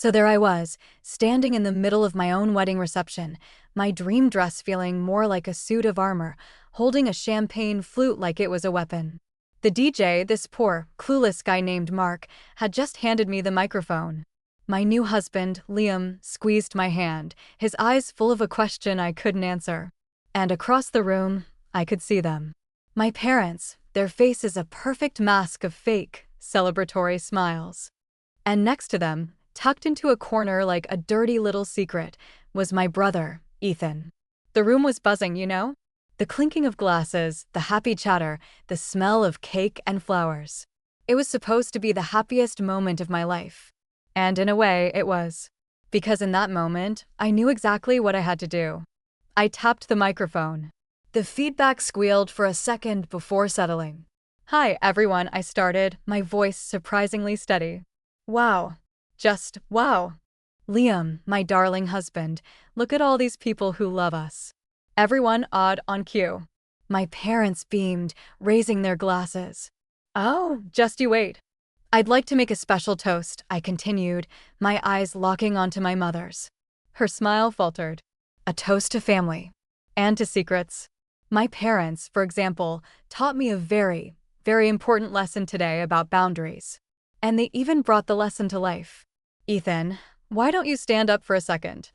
So there I was, standing in the middle of my own wedding reception, my dream dress feeling more like a suit of armor, holding a champagne flute like it was a weapon. The DJ, this poor, clueless guy named Mark, had just handed me the microphone. My new husband, Liam, squeezed my hand, his eyes full of a question I couldn't answer. And across the room, I could see them. My parents, their faces a perfect mask of fake, celebratory smiles. And next to them, tucked into a corner like a dirty little secret, was my brother, Ethan. The room was buzzing, you know? The clinking of glasses, the happy chatter, the smell of cake and flowers. It was supposed to be the happiest moment of my life. And in a way, it was. Because in that moment, I knew exactly what I had to do. I tapped the microphone. The feedback squealed for a second before settling. "Hi, everyone," I started, my voice surprisingly steady. "Wow. Just wow. Liam, my darling husband, look at all these people who love us." Everyone awed on cue. My parents beamed, raising their glasses. "Oh, just you wait. I'd like to make a special toast," I continued, my eyes locking onto my mother's. Her smile faltered. "A toast to family. And to secrets. My parents, for example, taught me a very, very important lesson today about boundaries. And they even brought the lesson to life. Ethan, why don't you stand up for a second?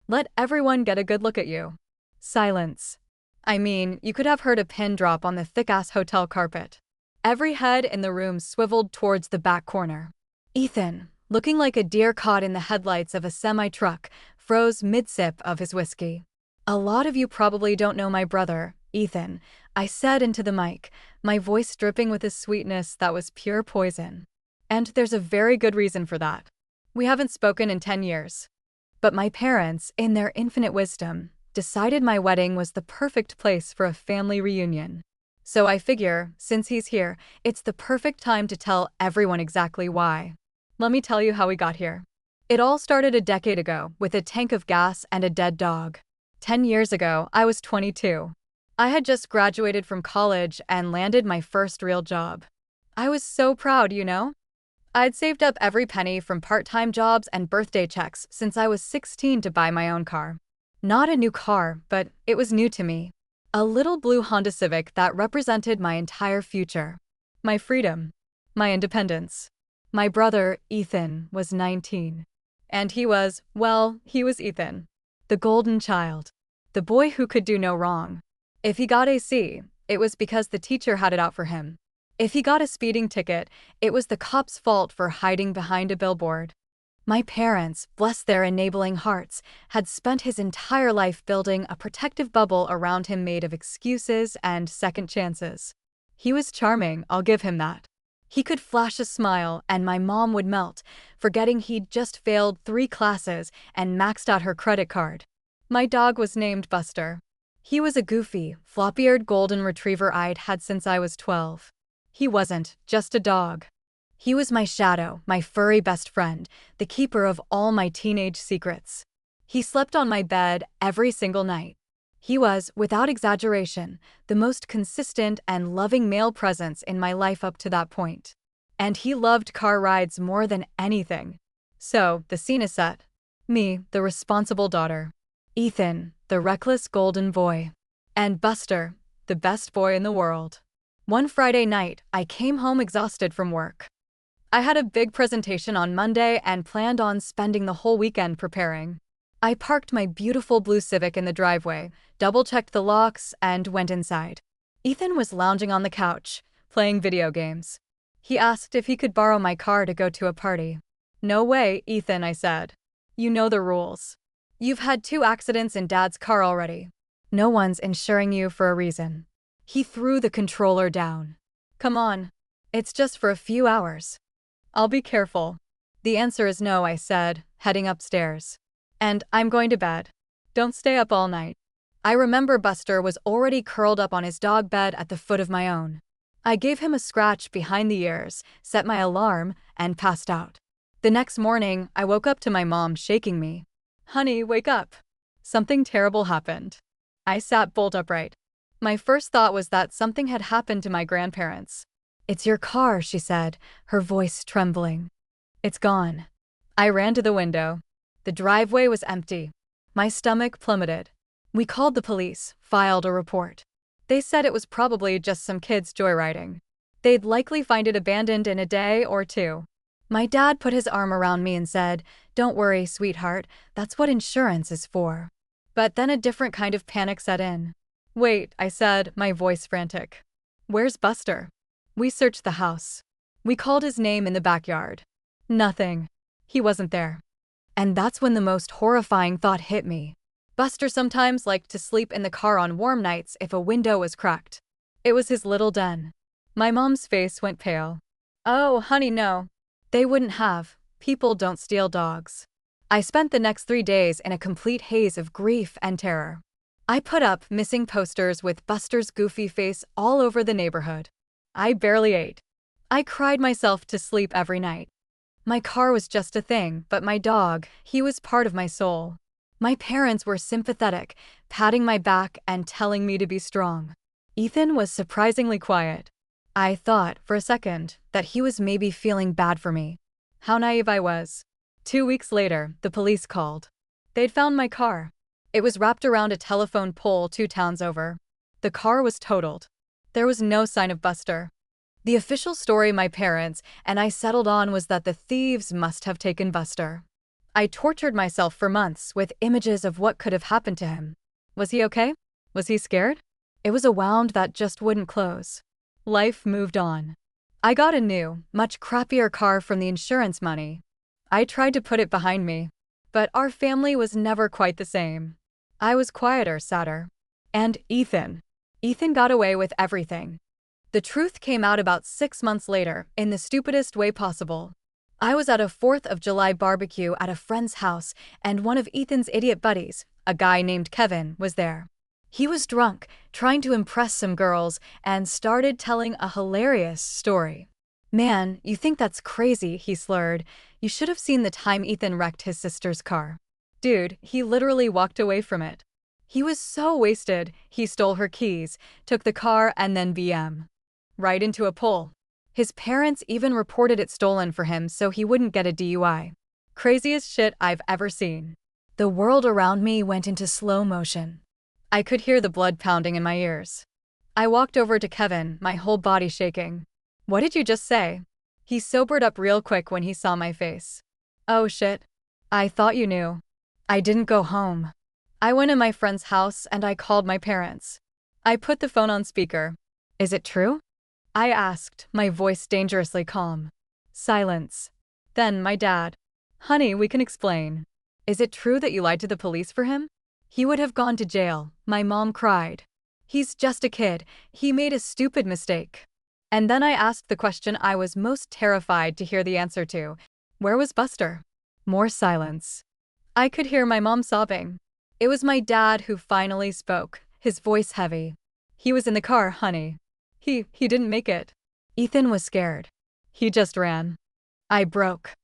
Let everyone get a good look at you." Silence. I mean, you could have heard a pin drop on the thick-ass hotel carpet. Every head in the room swiveled towards the back corner. Ethan, looking like a deer caught in the headlights of a semi-truck, froze mid-sip of his whiskey. "A lot of you probably don't know my brother, Ethan," I said into the mic, my voice dripping with a sweetness that was pure poison. "And there's a very good reason for that. We haven't spoken in 10 years. But my parents, in their infinite wisdom, decided my wedding was the perfect place for a family reunion. So I figure, since he's here, it's the perfect time to tell everyone exactly why. Let me tell you how we got here. It all started a decade ago with a tank of gas and a dead dog. 10 years ago, I was 22. I had just graduated from college and landed my first real job. I was so proud, you know? I'd saved up every penny from part-time jobs and birthday checks since I was 16 to buy my own car. Not a new car, but it was new to me. A little blue Honda Civic that represented my entire future. My freedom. My independence. My brother, Ethan, was 19. And he was Ethan. The golden child. The boy who could do no wrong. If he got a C, it was because the teacher had it out for him. If he got a speeding ticket, it was the cop's fault for hiding behind a billboard. My parents, bless their enabling hearts, had spent his entire life building a protective bubble around him made of excuses and second chances. He was charming, I'll give him that. He could flash a smile and my mom would melt, forgetting he'd just failed 3 classes and maxed out her credit card. My dog was named Buster. He was a goofy, flop-eared golden retriever I'd had since I was 12. He wasn't just a dog. He was my shadow, my furry best friend, the keeper of all my teenage secrets. He slept on my bed every single night. He was, without exaggeration, the most consistent and loving male presence in my life up to that point. And he loved car rides more than anything. So, the scene is set. Me, the responsible daughter. Ethan, the reckless golden boy. And Buster, the best boy in the world. One Friday night, I came home exhausted from work. I had a big presentation on Monday and planned on spending the whole weekend preparing. I parked my beautiful blue Civic in the driveway, double-checked the locks, and went inside. Ethan was lounging on the couch, playing video games. He asked if he could borrow my car to go to a party. "No way, Ethan," I said. "You know the rules. You've had 2 accidents in Dad's car already. No one's insuring you for a reason." He threw the controller down. "Come on. It's just for a few hours." "I'll be careful." "The answer is no," I said, heading upstairs. "And I'm going to bed. Don't stay up all night." I remember Buster was already curled up on his dog bed at the foot of my own. I gave him a scratch behind the ears, set my alarm, and passed out. The next morning, I woke up to my mom shaking me. "Honey, wake up. Something terrible happened." I sat bolt upright. My first thought was that something had happened to my grandparents. "It's your car," she said, her voice trembling. "It's gone." I ran to the window. The driveway was empty. My stomach plummeted. We called the police, filed a report. They said it was probably just some kids joyriding. They'd likely find it abandoned in a day or two. My dad put his arm around me and said, "Don't worry, sweetheart, that's what insurance is for." But then a different kind of panic set in. "Wait," I said, my voice frantic. "Where's Buster?" We searched the house. We called his name in the backyard. Nothing. He wasn't there. And that's when the most horrifying thought hit me. Buster sometimes liked to sleep in the car on warm nights if a window was cracked. It was his little den. My mom's face went pale. "Oh, honey, no. They wouldn't have. People don't steal dogs." I spent the next 3 days in a complete haze of grief and terror. I put up missing posters with Buster's goofy face all over the neighborhood. I barely ate. I cried myself to sleep every night. My car was just a thing, but my dog, he was part of my soul. My parents were sympathetic, patting my back and telling me to be strong. Ethan was surprisingly quiet. I thought, for a second, that he was maybe feeling bad for me. How naive I was. 2 weeks later, the police called. They'd found my car. It was wrapped around a telephone pole 2 towns over. The car was totaled. There was no sign of Buster. The official story my parents and I settled on was that the thieves must have taken Buster. I tortured myself for months with images of what could have happened to him. Was he okay? Was he scared? It was a wound that just wouldn't close. Life moved on. I got a new, much crappier car from the insurance money. I tried to put it behind me. But our family was never quite the same. I was quieter, sadder. And Ethan. Ethan got away with everything. The truth came out about 6 months later, in the stupidest way possible. I was at a 4th of July barbecue at a friend's house, and one of Ethan's idiot buddies, a guy named Kevin, was there. He was drunk, trying to impress some girls, and started telling a hilarious story. "Man, you think that's crazy," he slurred. "You should have seen the time Ethan wrecked his sister's car. Dude, he literally walked away from it. He was so wasted, he stole her keys, took the car, and then right into a pole. His parents even reported it stolen for him so he wouldn't get a DUI. Craziest shit I've ever seen." The world around me went into slow motion. I could hear the blood pounding in my ears. I walked over to Kevin, my whole body shaking. "What did you just say?" He sobered up real quick when he saw my face. "Oh shit. I thought you knew." I didn't go home. I went in my friend's house and I called my parents. I put the phone on speaker. "Is it true?" I asked, my voice dangerously calm. Silence. Then my dad. "Honey, we can explain. Is it true that you lied to the police for him?" "He would have gone to jail," my mom cried. "He's just a kid. He made a stupid mistake." And then I asked the question I was most terrified to hear the answer to. Where was Buster? More silence. I could hear my mom sobbing. It was my dad who finally spoke, his voice heavy. "He was in the car, honey. He didn't make it." Ethan was scared. "He just ran." I broke.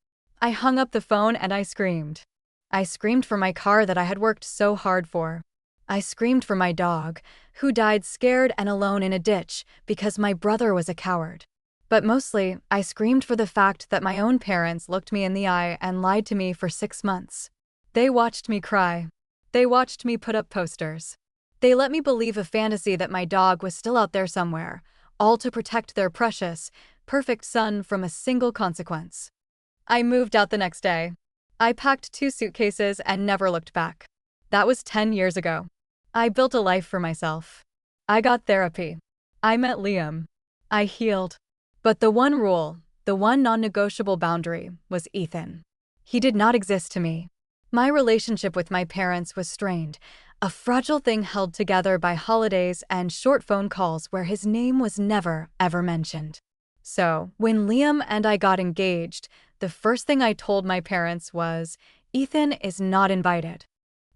I hung up the phone and I screamed. I screamed for my car that I had worked so hard for. I screamed for my dog, who died scared and alone in a ditch because my brother was a coward. But mostly, I screamed for the fact that my own parents looked me in the eye and lied to me for 6 months. They watched me cry. They watched me put up posters. They let me believe a fantasy that my dog was still out there somewhere, all to protect their precious, perfect son from a single consequence. I moved out the next day. I packed 2 suitcases and never looked back. That was 10 years ago. I built a life for myself. I got therapy. I met Liam. I healed. But the one rule, the one non-negotiable boundary, was Ethan. He did not exist to me. My relationship with my parents was strained, a fragile thing held together by holidays and short phone calls where his name was never, ever mentioned. So, when Liam and I got engaged, the first thing I told my parents was, "Ethan is not invited.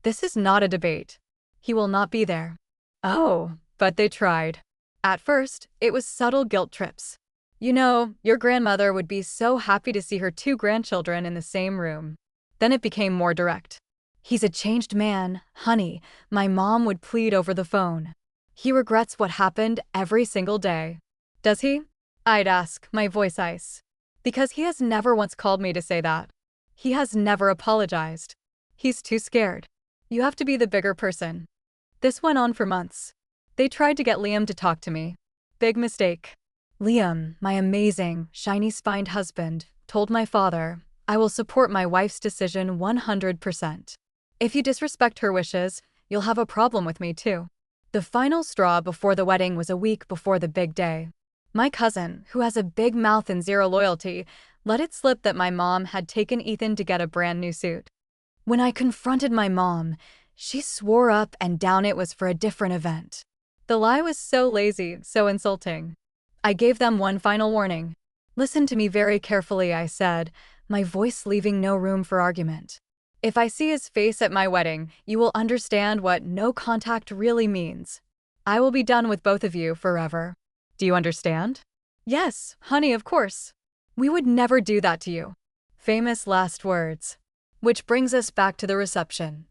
This is not a debate. He will not be there." Oh, but they tried. At first, it was subtle guilt trips. "You know, your grandmother would be so happy to see her 2 grandchildren in the same room." Then it became more direct. "He's a changed man, honey," my mom would plead over the phone. "He regrets what happened every single day." "Does he?" I'd ask, my voice ice. "Because he has never once called me to say that." He has never apologized. He's too scared. You have to be the bigger person. This went on for months. They tried to get Liam to talk to me. Big mistake. Liam, my amazing, shiny-spined husband, told my father, "I will support my wife's decision 100%. If you disrespect her wishes, you'll have a problem with me too." The final straw before the wedding was a week before the big day. My cousin, who has a big mouth and zero loyalty, let it slip that my mom had taken Ethan to get a brand new suit. When I confronted my mom, she swore up and down it was for a different event. The lie was so lazy, so insulting. I gave them one final warning. "Listen to me very carefully," I said, my voice leaving no room for argument. "If I see his face at my wedding, you will understand what no contact really means. I will be done with both of you forever. Do you understand?" "Yes, honey, of course. We would never do that to you." Famous last words. Which brings us back to the reception.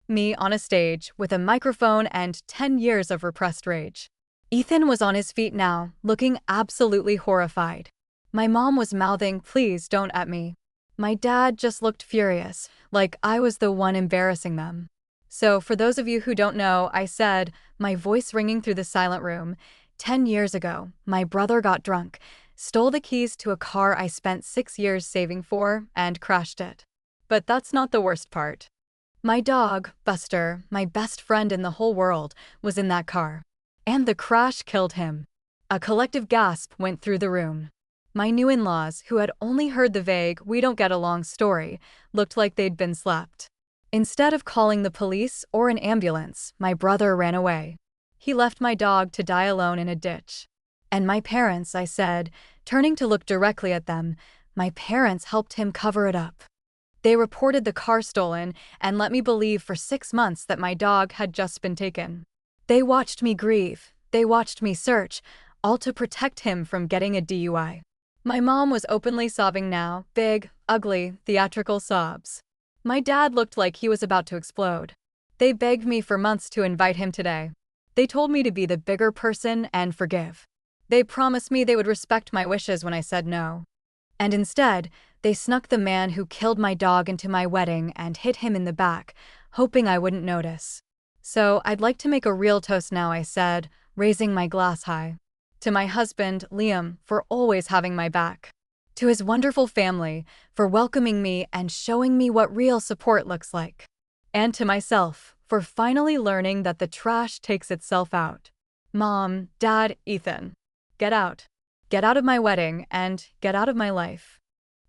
Me on a stage with a microphone and 10 years of repressed rage. Ethan was on his feet now, looking absolutely horrified. My mom was mouthing, "Please don't at me." My dad just looked furious, like I was the one embarrassing them. So, for those of you who don't know, I said, my voice ringing through the silent room, 10 years ago, my brother got drunk, stole the keys to a car I spent 6 years saving for, and crashed it. But that's not the worst part. My dog, Buster, my best friend in the whole world, was in that car. And the crash killed him. A collective gasp went through the room. My new in-laws, who had only heard the vague, "we don't get along" story, looked like they'd been slapped. Instead of calling the police or an ambulance, my brother ran away. He left my dog to die alone in a ditch. And my parents, I said, turning to look directly at them, my parents helped him cover it up. They reported the car stolen and let me believe for 6 months that my dog had just been taken. They watched me grieve, they watched me search, all to protect him from getting a DUI. My mom was openly sobbing now, big, ugly, theatrical sobs. My dad looked like he was about to explode. They begged me for months to invite him today. They told me to be the bigger person and forgive. They promised me they would respect my wishes when I said no. And instead, they snuck the man who killed my dog into my wedding and hit him in the back, hoping I wouldn't notice. "So, I'd like to make a real toast now," I said, raising my glass high. "To my husband, Liam, for always having my back. To his wonderful family, for welcoming me and showing me what real support looks like. And to myself, for finally learning that the trash takes itself out. Mom, Dad, Ethan. Get out. Get out of my wedding and get out of my life."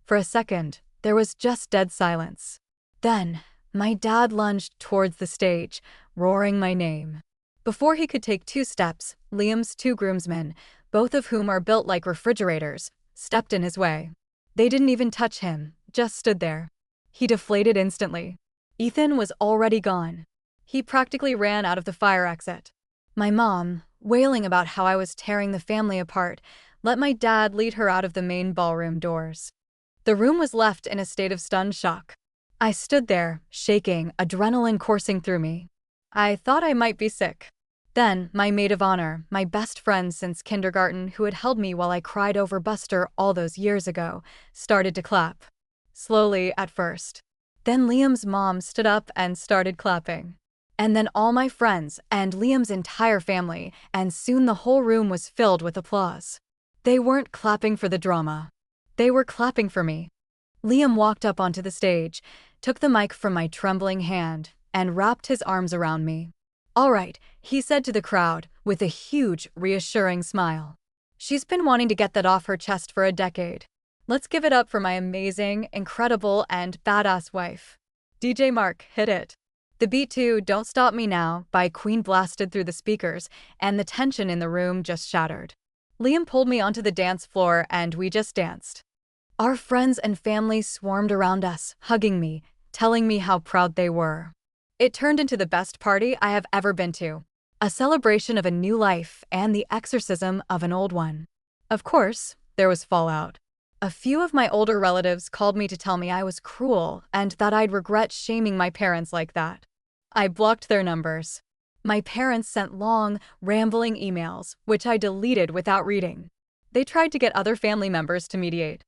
For a second, there was just dead silence. Then, my dad lunged towards the stage, roaring my name. Before he could take 2 steps, Liam's 2 groomsmen, both of whom are built like refrigerators, stepped in his way. They didn't even touch him, just stood there. He deflated instantly. Ethan was already gone. He practically ran out of the fire exit. My mom, wailing about how I was tearing the family apart, let my dad lead her out of the main ballroom doors. The room was left in a state of stunned shock. I stood there, shaking, adrenaline coursing through me. I thought I might be sick. Then, my maid of honor, my best friend since kindergarten who had held me while I cried over Buster all those years ago, started to clap. Slowly at first. Then Liam's mom stood up and started clapping. And then all my friends and Liam's entire family, and soon the whole room was filled with applause. They weren't clapping for the drama. They were clapping for me. Liam walked up onto the stage, took the mic from my trembling hand, and wrapped his arms around me. "All right," he said to the crowd, with a huge, reassuring smile. "She's been wanting to get that off her chest for a decade. Let's give it up for my amazing, incredible, and badass wife. DJ Mark, hit it." The beat to "Don't Stop Me Now" by Queen blasted through the speakers, and the tension in the room just shattered. Liam pulled me onto the dance floor and we just danced. Our friends and family swarmed around us, hugging me, telling me how proud they were. It turned into the best party I have ever been to. A celebration of a new life and the exorcism of an old one. Of course, there was fallout. A few of my older relatives called me to tell me I was cruel and that I'd regret shaming my parents like that. I blocked their numbers. My parents sent long, rambling emails, which I deleted without reading. They tried to get other family members to mediate.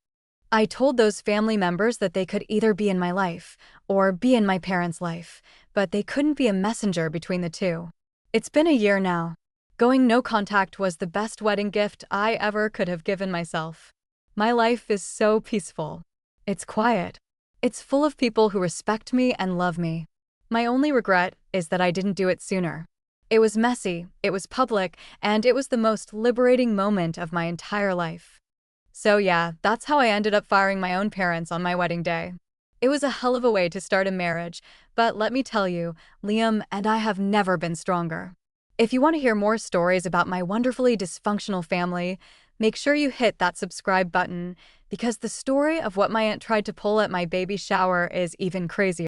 I told those family members that they could either be in my life or be in my parents' life, but they couldn't be a messenger between the two. It's been a year now. Going no contact was the best wedding gift I ever could have given myself. My life is so peaceful. It's quiet. It's full of people who respect me and love me. My only regret is that I didn't do it sooner. It was messy, it was public, and it was the most liberating moment of my entire life. So yeah, that's how I ended up firing my own parents on my wedding day. It was a hell of a way to start a marriage, but let me tell you, Liam and I have never been stronger. If you want to hear more stories about my wonderfully dysfunctional family, make sure you hit that subscribe button, because the story of what my aunt tried to pull at my baby shower is even crazier.